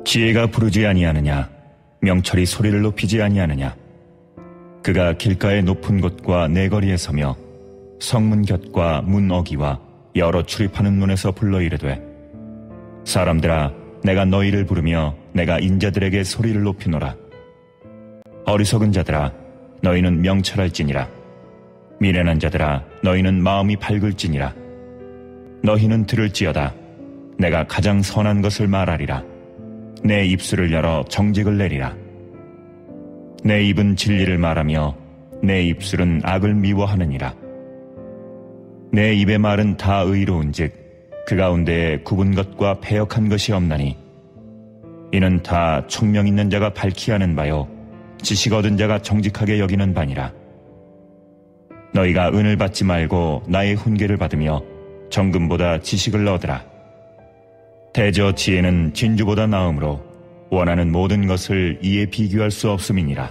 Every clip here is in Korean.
지혜가 부르지 아니하느냐? 명철이 소리를 높이지 아니하느냐? 그가 길가의 높은 곳과 내거리에 서며 성문 곁과 문 어기와 여러 출입하는 문에서 불러 이르되, 사람들아, 내가 너희를 부르며 내가 인자들에게 소리를 높이노라. 어리석은 자들아, 너희는 명철할지니라. 미련한 자들아, 너희는 마음이 밝을지니라. 너희는 들을지어다. 내가 가장 선한 것을 말하리라. 내 입술을 열어 정직을 내리라. 내 입은 진리를 말하며 내 입술은 악을 미워하느니라. 내 입의 말은 다 의로운즉 그 가운데에 굽은 것과 패역한 것이 없나니, 이는 다 총명 있는 자가 밝히 하는 바요 지식 얻은 자가 정직하게 여기는 바니라. 너희가 은을 받지 말고 나의 훈계를 받으며 정금보다 지식을 얻으라. 대저 지혜는 진주보다 나음으로 원하는 모든 것을 이에 비교할 수 없음이니라.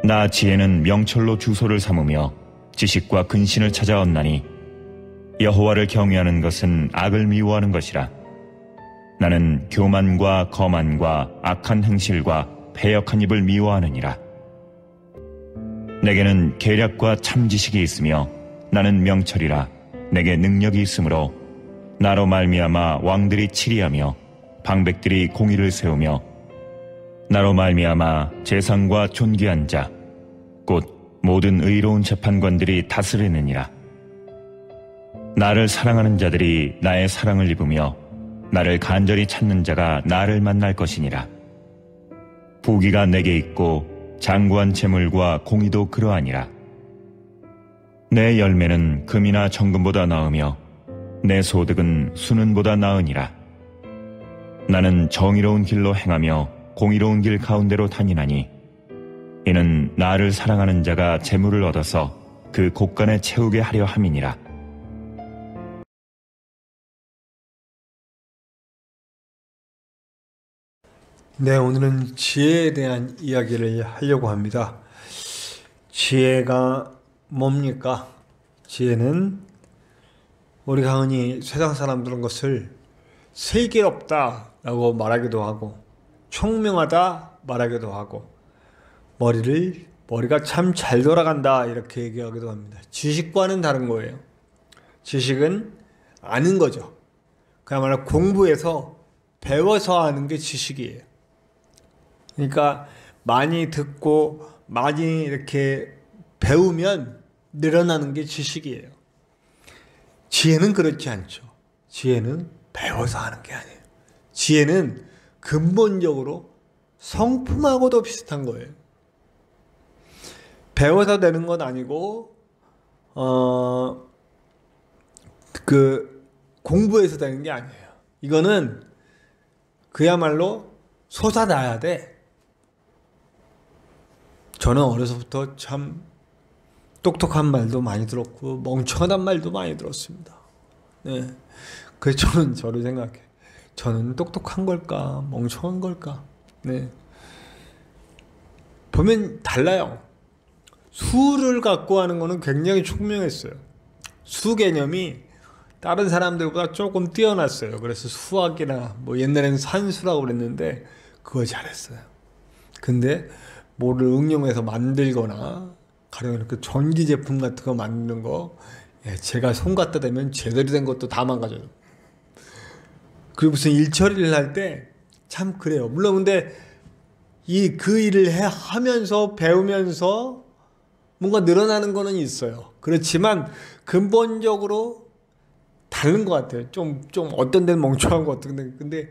나 지혜는 명철로 주소를 삼으며 지식과 근신을 찾아 얻나니, 여호와를 경외하는 것은 악을 미워하는 것이라. 나는 교만과 거만과 악한 행실과 패역한 입을 미워하느니라. 내게는 계략과 참 지식이 있으며 나는 명철이라. 내게 능력이 있으므로 나로 말미암아 왕들이 치리하며 방백들이 공의를 세우며, 나로 말미암아 재상과 존귀한 자 곧 모든 의로운 재판관들이 다스리느니라. 나를 사랑하는 자들이 나의 사랑을 입으며 나를 간절히 찾는 자가 나를 만날 것이니라. 부귀가 내게 있고 장구한 재물과 공의도 그러하니라. 내 열매는 금이나 정금보다 나으며 내 소득은 수는보다 나으니라. 나는 정의로운 길로 행하며 공의로운 길 가운데로 다니나니, 이는 나를 사랑하는 자가 재물을 얻어서 그 곳간에 채우게 하려 함이니라. 네, 오늘은 지혜에 대한 이야기를 하려고 합니다. 지혜가 뭡니까? 지혜는 우리가 흔히 세상 사람들은 것을 슬기롭다 라고 말하기도 하고 총명하다 말하기도 하고 머리가 참 잘 돌아간다 이렇게 얘기하기도 합니다. 지식과는 다른 거예요. 지식은 아는 거죠. 그야말로 공부해서 배워서 아는 게 지식이에요. 그러니까 많이 듣고 많이 이렇게 배우면 늘어나는 게 지식이에요. 지혜는 그렇지 않죠. 지혜는 배워서 하는 게 아니에요. 지혜는 근본적으로 성품하고도 비슷한 거예요. 배워서 되는 건 아니고 공부해서 되는 게 아니에요. 이거는 그야말로 솟아나야 돼. 저는 어려서부터 참 똑똑한 말도 많이 들었고 멍청하단 말도 많이 들었습니다. 네. 그래서 저는 저를 생각해. 저는 똑똑한 걸까? 멍청한 걸까? 네. 보면 달라요. 수를 갖고 하는 거는 굉장히 총명했어요. 수 개념이 다른 사람들보다 조금 뛰어났어요. 그래서 수학이나 뭐 옛날에는 산수라고 그랬는데 그거 잘했어요. 근데 뭐를 응용해서 만들거나 가령 이렇게 전기 제품 같은 거 만드는 거, 제가 손 갖다 대면 제대로 된 것도 다 망가져요. 그리고 무슨 일 처리를 할 때 참 그래요. 물론 근데 그 일을 하면서 배우면서 뭔가 늘어나는 거는 있어요. 그렇지만 근본적으로 다른 것 같아요. 좀 어떤 데는 멍청한 것 같은데, 근데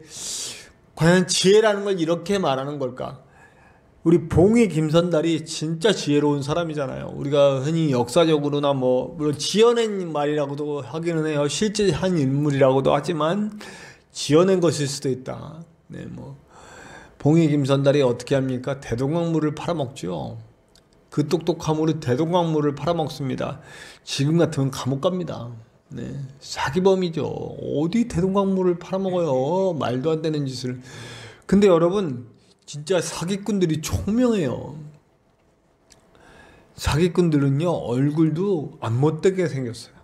과연 지혜라는 걸 이렇게 말하는 걸까? 우리 봉이 김선달이 진짜 지혜로운 사람이잖아요. 우리가 흔히 역사적으로나 물론 지어낸 말이라고도 하기는 해요. 실제 한 인물이라고도 하지만 지어낸 것일 수도 있다. 네, 봉이 김선달이 어떻게 합니까? 대동강물을 팔아먹죠. 그 똑똑함으로 대동강물을 팔아먹습니다. 지금 같으면 감옥 갑니다. 네, 사기범이죠. 어디 대동강물을 팔아먹어요. 말도 안 되는 짓을. 근데 여러분, 진짜 사기꾼들이 총명해요. 사기꾼들은요, 얼굴도 안 못되게 생겼어요.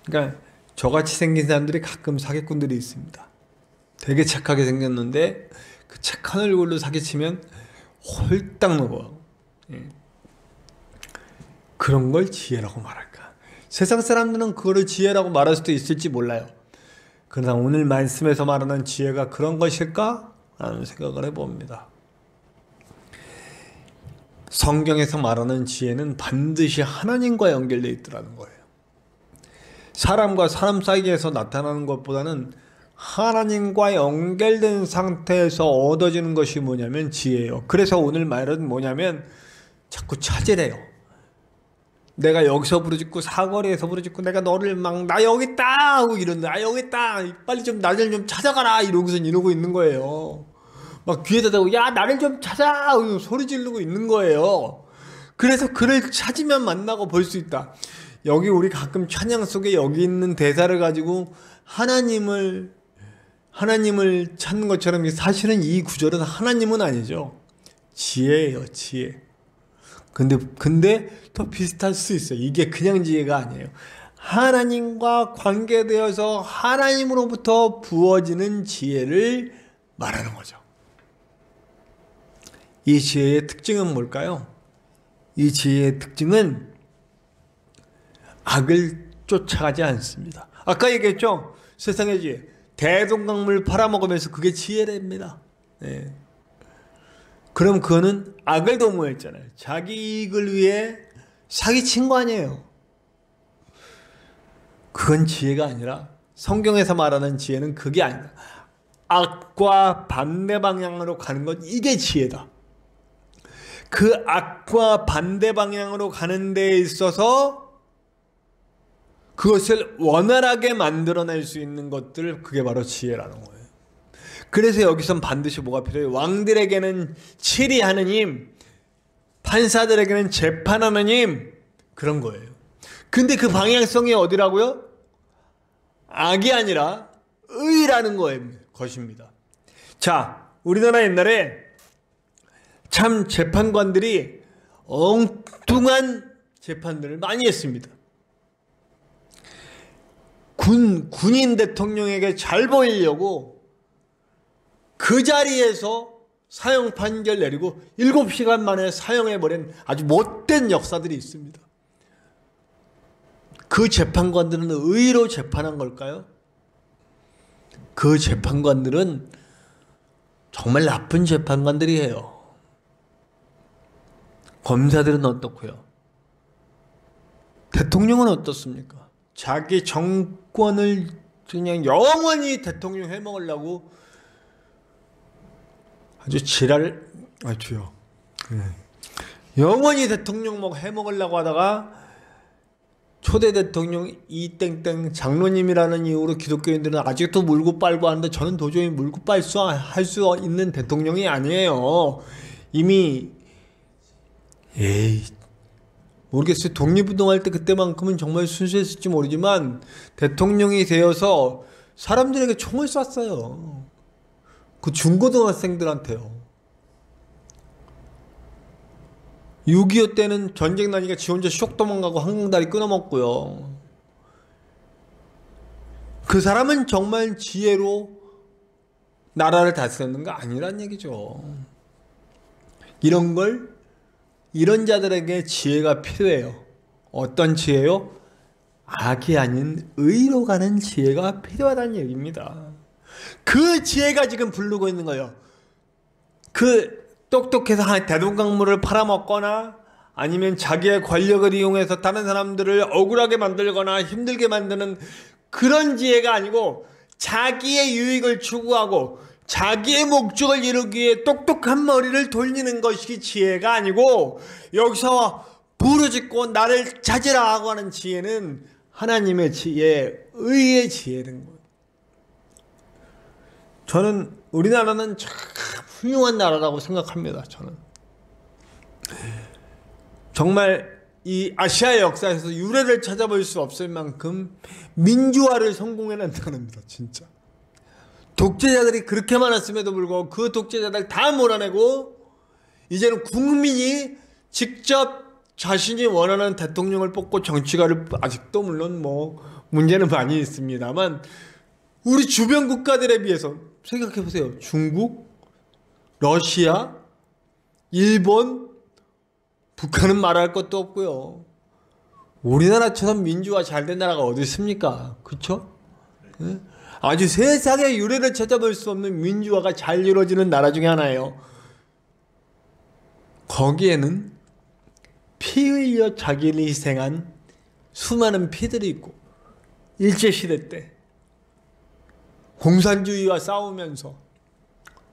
그러니까 저같이 생긴 사람들이 가끔 사기꾼들이 있습니다. 되게 착하게 생겼는데 그 착한 얼굴로 사기치면 홀딱 넘어가고. 예. 그런 걸 지혜라고 말할까? 세상 사람들은 그거를 지혜라고 말할 수도 있을지 몰라요. 그러나 오늘 말씀에서 말하는 지혜가 그런 것일까? 라는 생각을 해봅니다. 성경에서 말하는 지혜는 반드시 하나님과 연결되어 있더라는 거예요. 사람과 사람 사이에서 나타나는 것보다는 하나님과 연결된 상태에서 얻어지는 것이 뭐냐면 지혜예요. 그래서 오늘 말은 뭐냐면 자꾸 찾으래요. 내가 여기서 부르짖고 사거리에서 부르짖고 내가 너를 막 나 여기 있다 하고 이런다. 아 여기 있다. 빨리 좀 나를 좀 찾아가라 이러고서 이러고 있는 거예요. 막 귀에다 대고 야 나를 좀 찾아 소리 지르고 있는 거예요. 그래서 그를 찾으면 만나고 볼 수 있다. 여기 우리 가끔 찬양 속에 여기 있는 대사를 가지고 하나님을 찾는 것처럼 사실은 이 구절은 하나님은 아니죠. 지혜예요, 지혜. 근데 더 비슷할 수 있어요. 이게 그냥 지혜가 아니에요. 하나님과 관계되어서 하나님으로부터 부어지는 지혜를 말하는 거죠. 이 지혜의 특징은 뭘까요? 이 지혜의 특징은 악을 쫓아가지 않습니다. 아까 얘기했죠? 세상의 지혜. 대동강물 팔아먹으면서 그게 지혜랍니다. 네. 그럼 그거는 악을 도모했잖아요. 자기 이익을 위해 사기친 거 아니에요. 그건 지혜가 아니라 성경에서 말하는 지혜는 그게 아니다. 악과 반대 방향으로 가는 것 이게 지혜다. 그 악과 반대 방향으로 가는 데에 있어서 그것을 원활하게 만들어낼 수 있는 것들 그게 바로 지혜라는 거예요. 그래서 여기선 반드시 뭐가 필요해요? 왕들에게는 치리하는 힘, 판사들에게는 재판하는 힘 그런 거예요. 근데 그 방향성이 어디라고요? 악이 아니라 의라는 것입니다. 자, 우리나라 옛날에 참 재판관들이 엉뚱한 재판들을 많이 했습니다. 군인 대통령에게 잘 보이려고 그 자리에서 사형 판결 내리고 7시간 만에 사형해버린 아주 못된 역사들이 있습니다. 그 재판관들은 의로 재판한 걸까요? 그 재판관들은 정말 나쁜 재판관들이에요. 검사들은 어떻고요? 대통령은 어떻습니까? 자기 정권을 그냥 영원히 대통령 해먹으려고 아주 주요. 영원히 대통령 해먹으려고 하다가 초대 대통령 이땡땡 장로님이라는 이유로 기독교인들은 아직도 물고 빨고 하는데 저는 도저히 물고 할 수 있는 대통령이 아니에요. 이미 모르겠어요. 독립운동할 때 그때만큼은 정말 순수했을지 모르지만 대통령이 되어서 사람들에게 총을 쐈어요. 그 중고등학생들한테요. 6.25 때는 전쟁 나니까 지 혼자 쇽 도망가고 한강다리 끊어먹고요. 그 사람은 정말 지혜로 나라를 다스렸는가 아니란 얘기죠. 이런 자들에게 지혜가 필요해요. 어떤 지혜요? 악이 아닌 의로 가는 지혜가 필요하다는 얘기입니다. 그 지혜가 지금 부르고 있는 거예요. 그 똑똑해서 대동강물을 팔아먹거나 아니면 자기의 권력을 이용해서 다른 사람들을 억울하게 만들거나 힘들게 만드는 그런 지혜가 아니고 자기의 유익을 추구하고 자기의 목적을 이루기 위해 똑똑한 머리를 돌리는 것이 지혜가 아니고 여기서 부르짖고 나를 찾으라 하고 하는 지혜는 하나님의 지혜, 의의 지혜는 거예요. 저는 우리나라는 참 훌륭한 나라라고 생각합니다. 저는 정말 이 아시아의 역사에서 유례를 찾아볼 수 없을 만큼 민주화를 성공해낸다는겁니다. 진짜 독재자들이 그렇게 많았음에도 불구하고 그 독재자들 다 몰아내고 이제는 국민이 직접 자신이 원하는 대통령을 뽑고 정치가를 아직도 물론 뭐 문제는 많이 있습니다만 우리 주변 국가들에 비해서 생각해 보세요. 중국, 러시아, 일본, 북한은 말할 것도 없고요. 우리나라처럼 민주화 잘 된 나라가 어디 있습니까? 그렇죠? 네? 아주 세상의 유례를 찾아볼 수 없는 민주화가 잘 이루어지는 나라 중에 하나예요. 거기에는 피 흘려 자기를 희생한 수많은 피들이 있고 일제시대 때 공산주의와 싸우면서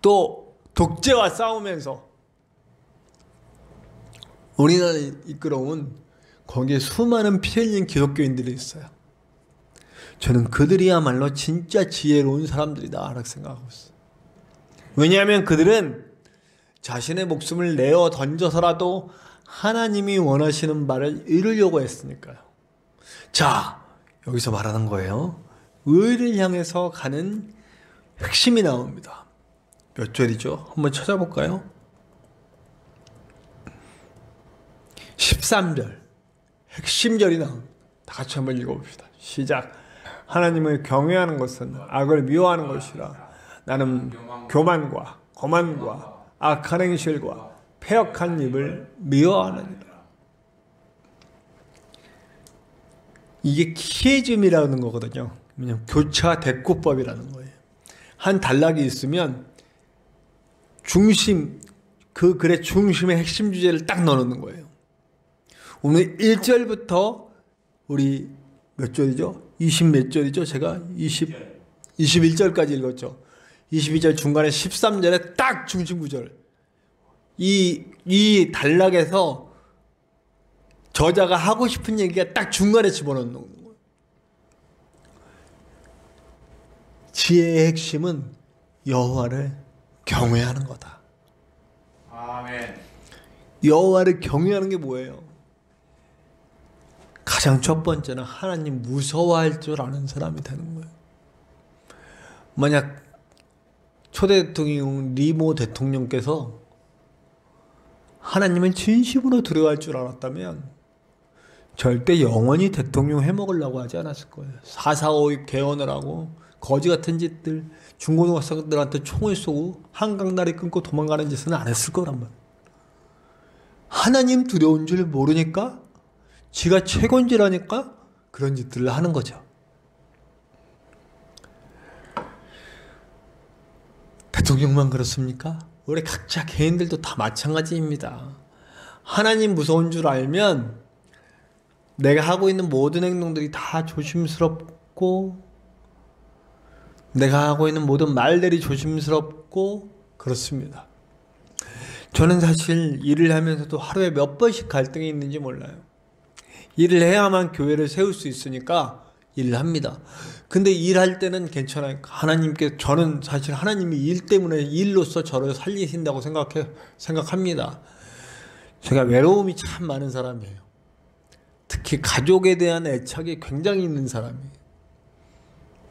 또 독재와 싸우면서 우리나라를 이끌어온 거기에 수많은 피 흘린 기독교인들이 있어요. 저는 그들이야말로 진짜 지혜로운 사람들이다 라고 생각하고 있어요. 왜냐하면 그들은 자신의 목숨을 내어 던져서라도 하나님이 원하시는 바를 이루려고 했으니까요. 자, 여기서 말하는 거예요. 의를 향해서 가는 핵심이 나옵니다. 몇 절이죠? 한번 찾아볼까요? 13절 핵심절이 나옵니다. 다 같이 한번 읽어봅시다. 시작. 하나님을 경외하는 것은 악을 미워하는 것이라. 나는 교만과 거만과 악한 행실과 패역한 입을 미워하느니라. 이게 키에즘이라는 거거든요. 그냥 교차 대꾸법이라는 거예요. 한 단락이 있으면 중심, 그 글의 중심의 핵심 주제를 딱 넣어놓는 거예요. 오늘 1절부터 우리 몇 절이죠? 20 몇 절이죠? 제가 21절까지 읽었죠. 22절 중간에 13절에 딱 중심 구절. 이 단락에서 저자가 하고 싶은 얘기가 딱 중간에 집어넣는 거예요. 지혜의 핵심은 여호와를 경외하는 거다. 아멘. 여호와를 경외하는 게 뭐예요? 가장 첫 번째는 하나님 무서워할 줄 아는 사람이 되는 거예요. 만약 초대 대통령 리모 대통령께서 하나님을 진심으로 두려워할 줄 알았다면 절대 영원히 대통령 해먹으려고 하지 않았을 거예요. 4.4.5 개헌을 하고 거지 같은 짓들, 중고등학생들한테 총을 쏘고 한강다리 끊고 도망가는 짓은 안 했을 거란 말이에요. 하나님 두려운 줄 모르니까 지가 최곤지라니까 그런 짓들을 하는 거죠. 대통령만 그렇습니까? 우리 각자 개인들도 다 마찬가지입니다. 하나님 무서운 줄 알면 내가 하고 있는 모든 행동들이 다 조심스럽고 내가 하고 있는 모든 말들이 조심스럽고 그렇습니다. 저는 사실 일을 하면서도 하루에 몇 번씩 갈등이 있는지 몰라요. 일을 해야만 교회를 세울 수 있으니까 일을 합니다. 근데 일할 때는 괜찮아요. 하나님께, 저는 사실 하나님이 일 때문에 일로서 저를 살리신다고 생각합니다. 제가 외로움이 참 많은 사람이에요. 특히 가족에 대한 애착이 굉장히 있는 사람이에요.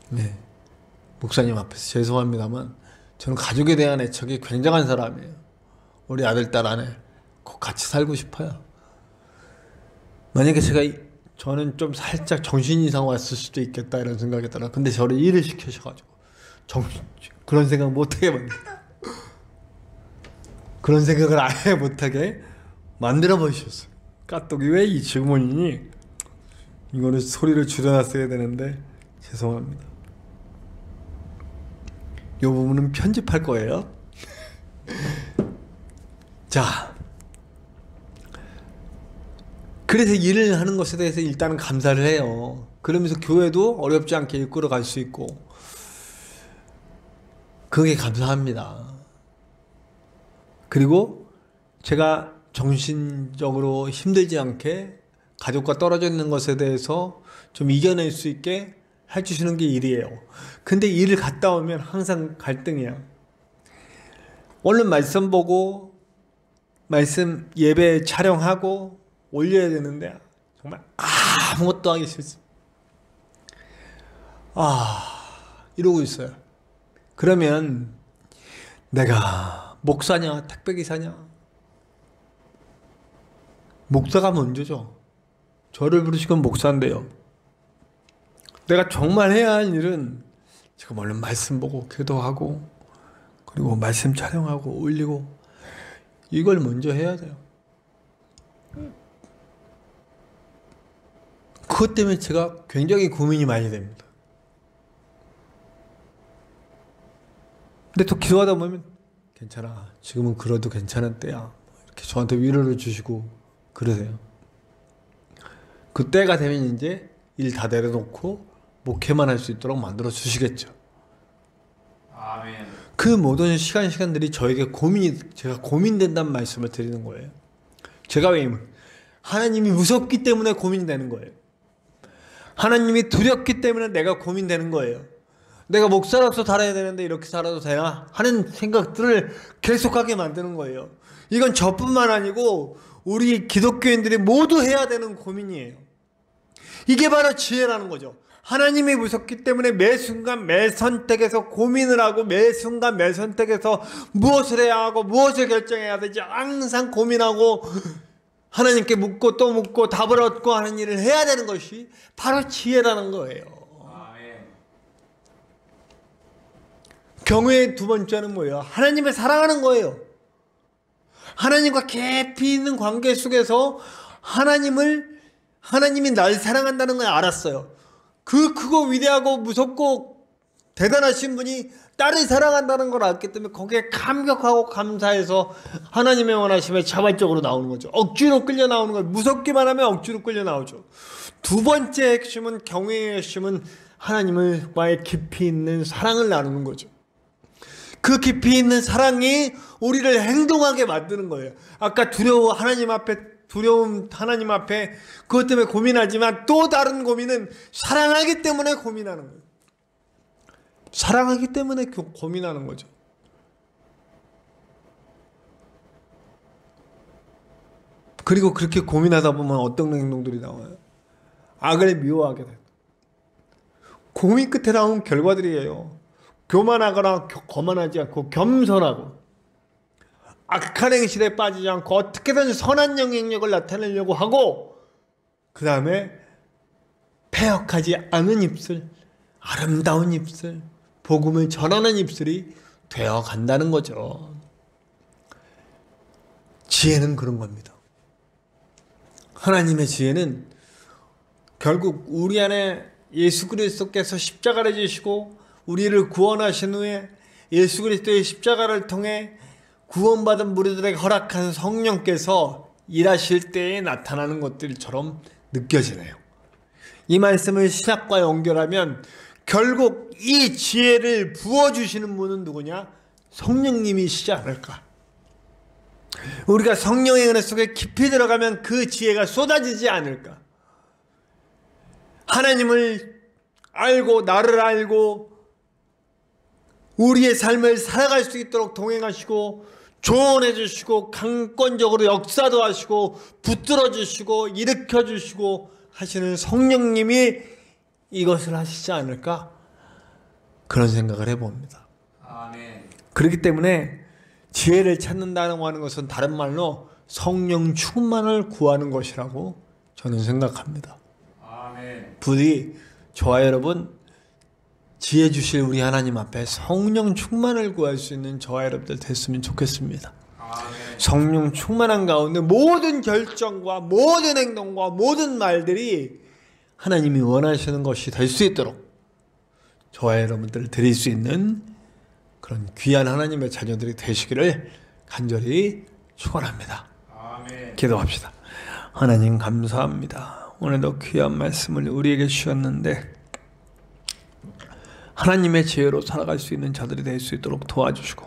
네. 목사님 앞에서 죄송합니다만 저는 가족에 대한 애착이 굉장한 사람이에요. 우리 아들, 딸, 아내 꼭 같이 살고 싶어요. 만약에 저는 좀 살짝 정신 이상 왔을 수도 있겠다 이런 생각이 들어요. 근데 저를 일을 시켜셔가지고 그런 생각 못하게 만들어요. 그런 생각을 아예 못하게 만들어 버리셨어요. 까똑이 왜 이 질문이니? 이거는 소리를 줄여놨어야 되는데 죄송합니다. 이 부분은 편집할 거예요. 자, 그래서 일을 하는 것에 대해서 일단은 감사를 해요. 그러면서 교회도 어렵지 않게 이끌어 갈 수 있고 그게 감사합니다. 그리고 제가 정신적으로 힘들지 않게 가족과 떨어져 있는 것에 대해서 좀 이겨낼 수 있게 해주시는 게 일이에요. 근데 일을 갔다 오면 항상 갈등이야. 얼른 말씀 보고 말씀 예배 촬영하고 올려야 되는데 정말 아무것도 하기 싫습니다. 이러고 있어요. 그러면 내가 목사냐 택배기사냐 목사가 먼저죠. 저를 부르시건 목사인데요. 내가 정말 해야 할 일은 지금 얼른 말씀 보고 기도하고 그리고 말씀 촬영하고 올리고 이걸 먼저 해야 돼요. 그것 때문에 제가 굉장히 고민이 많이 됩니다. 근데 또 기도하다 보면 괜찮아. 지금은 그래도 괜찮은 때야. 이렇게 저한테 위로를 주시고 그러세요. 그 때가 되면 이제 일 다 내려놓고 목회만 할 수 있도록 만들어 주시겠죠. 아멘. 그 모든 시간들이 저에게 제가 고민된다는 말씀을 드리는 거예요. 제가 왜 하나님이 무섭기 때문에 고민되는 거예요. 하나님이 두렵기 때문에 내가 고민되는 거예요. 내가 목사로서 살아야 되는데 이렇게 살아도 되나 하는 생각들을 계속하게 만드는 거예요. 이건 저뿐만 아니고 우리 기독교인들이 모두 해야 되는 고민이에요. 이게 바로 지혜라는 거죠. 하나님이 무섭기 때문에 매 순간 매 선택에서 고민을 하고 매 순간 매 선택에서 무엇을 해야 하고 무엇을 결정해야 되지 항상 고민하고 하나님께 묻고 또 묻고 답을 얻고 하는 일을 해야 되는 것이 바로 지혜라는 거예요. 아멘. 경외의 두 번째는 뭐예요? 하나님을 사랑하는 거예요. 하나님과 깊이 있는 관계 속에서 하나님이 날 사랑한다는 걸 알았어요. 그 크고 위대하고 무섭고 대단하신 분이 딸을 사랑한다는 걸 알기 때문에 거기에 감격하고 감사해서 하나님의 원하심에 자발적으로 나오는 거죠. 억지로 끌려 나오는 거예요. 무섭기만 하면 억지로 끌려 나오죠. 두 번째 핵심은 경외의 핵심은 하나님과의 깊이 있는 사랑을 나누는 거죠. 그 깊이 있는 사랑이 우리를 행동하게 만드는 거예요. 아까 두려움 하나님 앞에 그것 때문에 고민하지만 또 다른 고민은 사랑하기 때문에 고민하는 거예요. 사랑하기 때문에 고민하는 거죠. 그리고 그렇게 고민하다 보면 어떤 행동들이 나와요? 악을 미워하게 돼요. 고민 끝에 나온 결과들이에요. 교만하거나 거만하지 않고 겸손하고 악한 행실에 빠지지 않고 어떻게든 선한 영향력을 나타내려고 하고 그 다음에 패역하지 않은 입술, 아름다운 입술, 복음을 전하는 입술이 되어 간다는 거죠. 지혜는 그런 겁니다. 하나님의 지혜는 결국 우리 안에 예수 그리스도께서 십자가를 지시고 우리를 구원하신 후에 예수 그리스도의 십자가를 통해 구원받은 무리들에게 허락한 성령께서 일하실 때에 나타나는 것들처럼 느껴지네요. 이 말씀을 신약과 연결하면 결국 이 지혜를 부어주시는 분은 누구냐? 성령님이시지 않을까? 우리가 성령의 은혜 속에 깊이 들어가면 그 지혜가 쏟아지지 않을까? 하나님을 알고 나를 알고 우리의 삶을 살아갈 수 있도록 동행하시고 조언해 주시고 강권적으로 역사도 하시고 붙들어 주시고 일으켜 주시고 하시는 성령님이 이것을 하시지 않을까? 그런 생각을 해봅니다. 아멘. 그렇기 때문에 지혜를 찾는다고 하는 것은 다른 말로 성령 충만을 구하는 것이라고 저는 생각합니다. 아멘. 부디 저와 여러분 지혜 주실 우리 하나님 앞에 성령 충만을 구할 수 있는 저와 여러분들 됐으면 좋겠습니다. 아멘. 성령 충만한 가운데 모든 결정과 모든 행동과 모든 말들이 하나님이 원하시는 것이 될 수 있도록 저와 여러분들 드릴 수 있는 그런 귀한 하나님의 자녀들이 되시기를 간절히 축원합니다. 아멘. 기도합시다. 하나님 감사합니다. 오늘도 귀한 말씀을 우리에게 주셨는데 하나님의 지혜로 살아갈 수 있는 자들이 될 수 있도록 도와주시고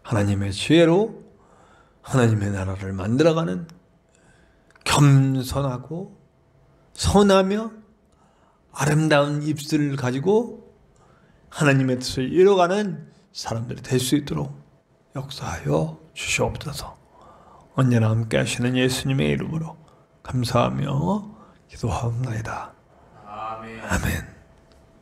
하나님의 지혜로 하나님의 나라를 만들어가는 겸손하고 선하며 아름다운 입술을 가지고 하나님의 뜻을 이뤄가는 사람들이 될 수 있도록 역사하여 주시옵소서. 언제나 함께 하시는 예수님의 이름으로 감사하며 기도하옵나이다. 아멘. 아멘.